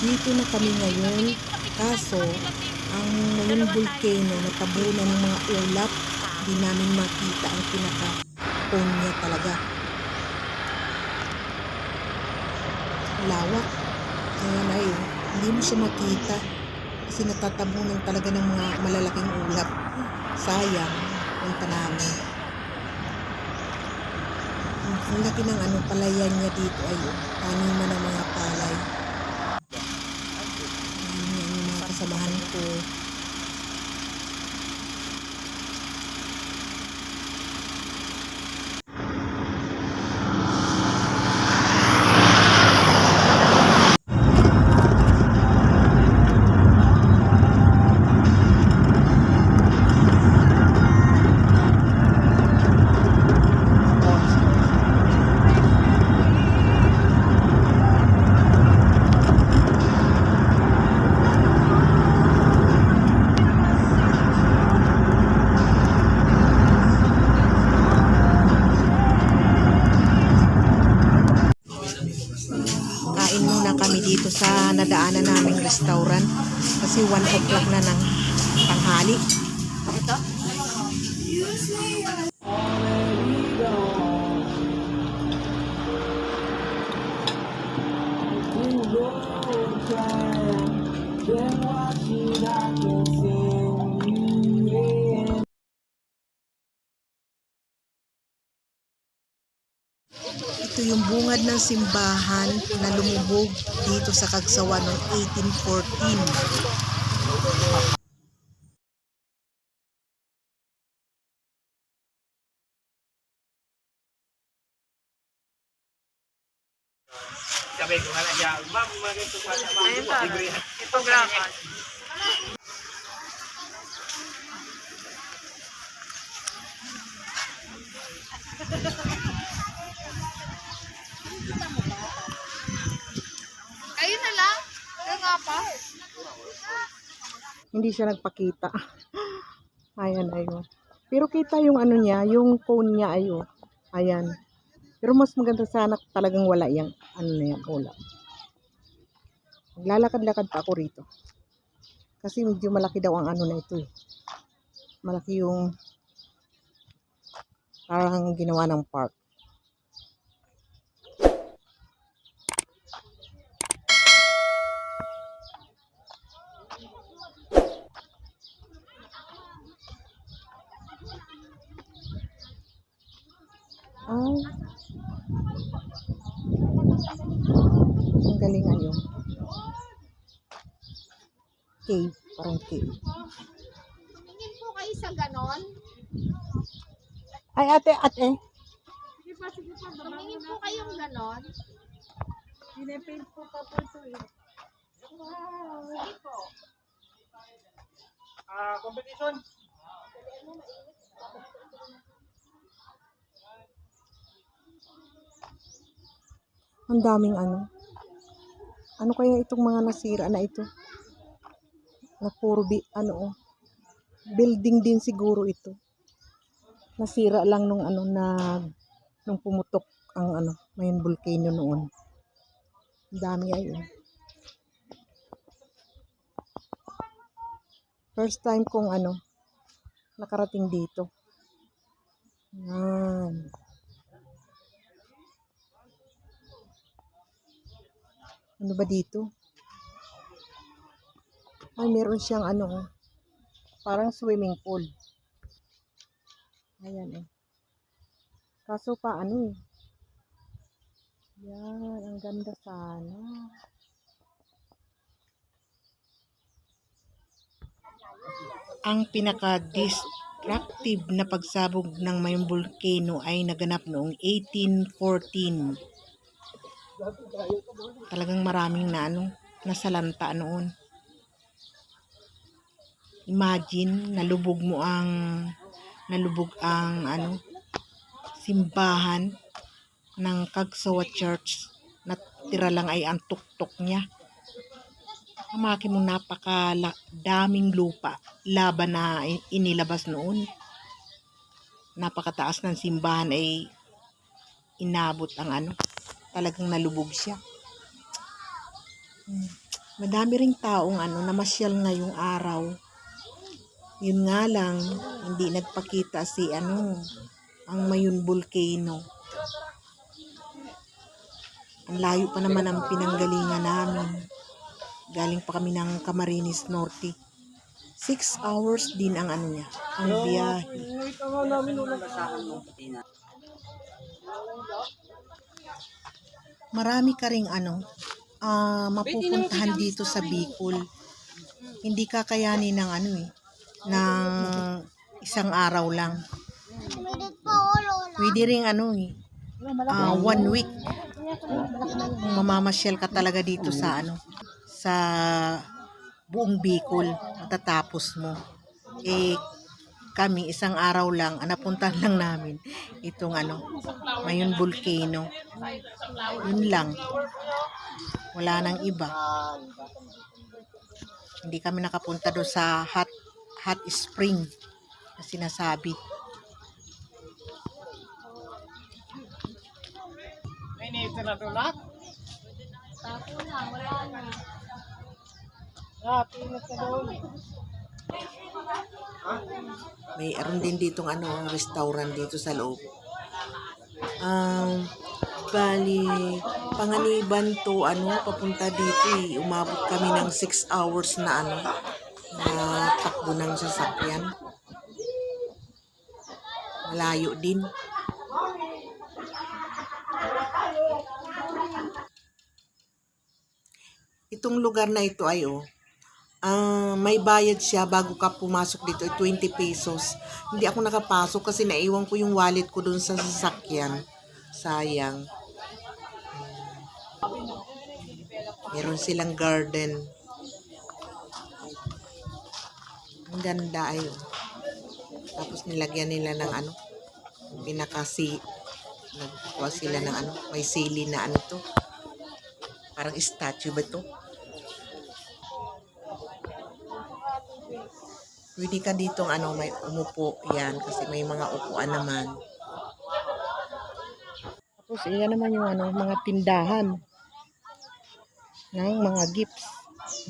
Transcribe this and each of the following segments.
Dito na kami ngayon, kaso ang ngayon volcano natabunan ng mga ulap, di namin makita ang pinaka-cone niya talaga. Lawak, kaya na hindi mo siya makita kasi natatabunan talaga ng mga malalaking ulap. Sayang, punta namin. Ang laki ng palayan niya dito ay taniman ng mga palay. Yan yung mga kasamahan ko. Kain muna kami dito sa nadaanan naming restaurant kasi 1 o'clock na ng tanghali. Ito? Ito yung bungad ng simbahan na lumubog dito sa Cagsawa noong 1814. Sabi ko nga siya, ma'am, magiging pa sa mga Ito grakas. Ayun na lang. Kaya nga pa. Hindi siya nagpakita. Ayan, ayun. Pero kita yung niya, yung cone niya, ayun. Ayan. Pero mas maganda sana talagang wala yung na yan, ulap. Maglalakad-lakad pa ako rito. Kasi medyo malaki daw ang na ito eh. Malaki yung parang ginawa ng park. Oh. Ang galing ayun. Cave, parang cave. Tingin po kayo sa ganon. Ay, ate. Sige pa. Tingin po kayong ganon. Pinapaint po pa po ito eh. Wow. Sige po. competition. Ang daming Ano kaya itong mga nasira na ito? Na puro building din siguro ito. Nasira lang nung nung pumutok ang main volcano noon. Ang dami ayun. First time kong nakarating dito. Yan. Ano ba dito? Ay, meron siyang parang swimming pool. Ayan eh. Kaso pa Yan, ang ganda sana. Ang pinaka-destructive na pagsabog ng mayong volcano ay naganap noong 1814. Talagang maraming nasalanta noon. Imagine, nalubog ang simbahan ng Cagsawa Church. Natira lang ay ang tuktok niya. Amaki mo daming lupa laban na inilabas noon. Napakataas ng simbahan ay inabot ang talagang nalubog siya. Madami ring taong namasyal ngayong araw. Yun nga lang, hindi nagpakita si ang Mayon Volcano. Ang layo pa naman ang pinanggalingan namin. Galing pa kami ng Camarines Norte. 6 hours din ang niya, ang biyahe. Marami ka ring mapupuntahan dito sa Bicol. Hindi kakayanin ng ng isang araw lang. Pwede ring 1 week. Kung mamamasyal ka talaga dito sa sa buong Bicol, matatapos mo. Kami isang araw lang, napuntahan lang namin itong Mayon Volcano. Yun lang. Wala nang iba. Hindi kami nakapunta doon sa hot spring na sinasabi. May nito na doon lahat. Tapo na, wala na. Pinat na doon. Mayroon din ditong restaurant dito sa loob. Bali, Panganiban to papunta dito Umabot kami ng 6 hours na na takbo ng sasakyan. Malayo din. Itong lugar na ito ay may bayad siya bago ka pumasok dito, 20 pesos. Hindi ako nakapasok kasi naiwan ko yung wallet ko dun sa sasakyan. Sayang. Meron silang garden. Ang ganda Tapos nilagyan nila ng nagkuha sila ng may sili na to. Parang statue ba to? Pwede ka ditong may umupo yan kasi may mga upuan naman. Tapos iyan naman yung mga tindahan ng mga gifts,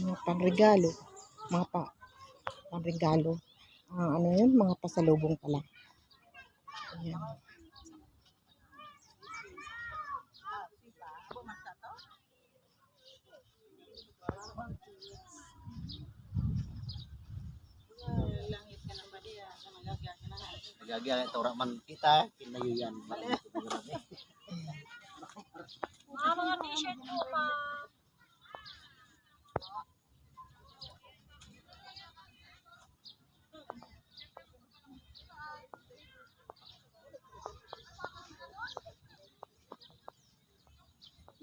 mga pangregalo, pangregalo. Yun, mga pasalubong pala. Ayan. Nagagaya ito man kita, pinayo yan. Mga t-shirt po pa.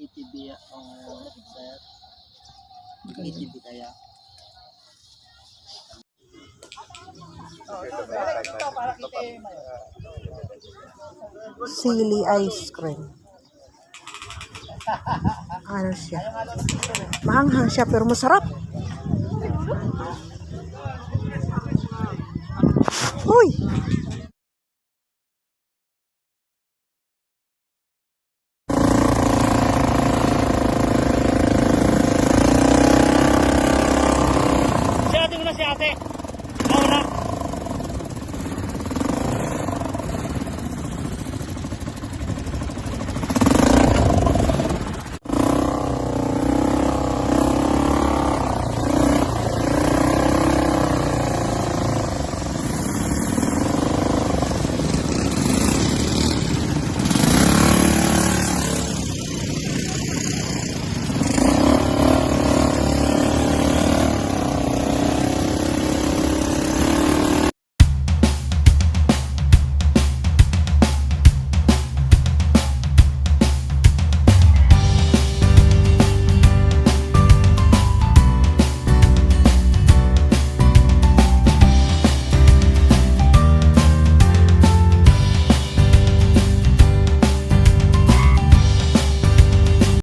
ETB sir. ETB kaya. Sili ice cream. Siya? Maanghang siya pero masarap. Uy!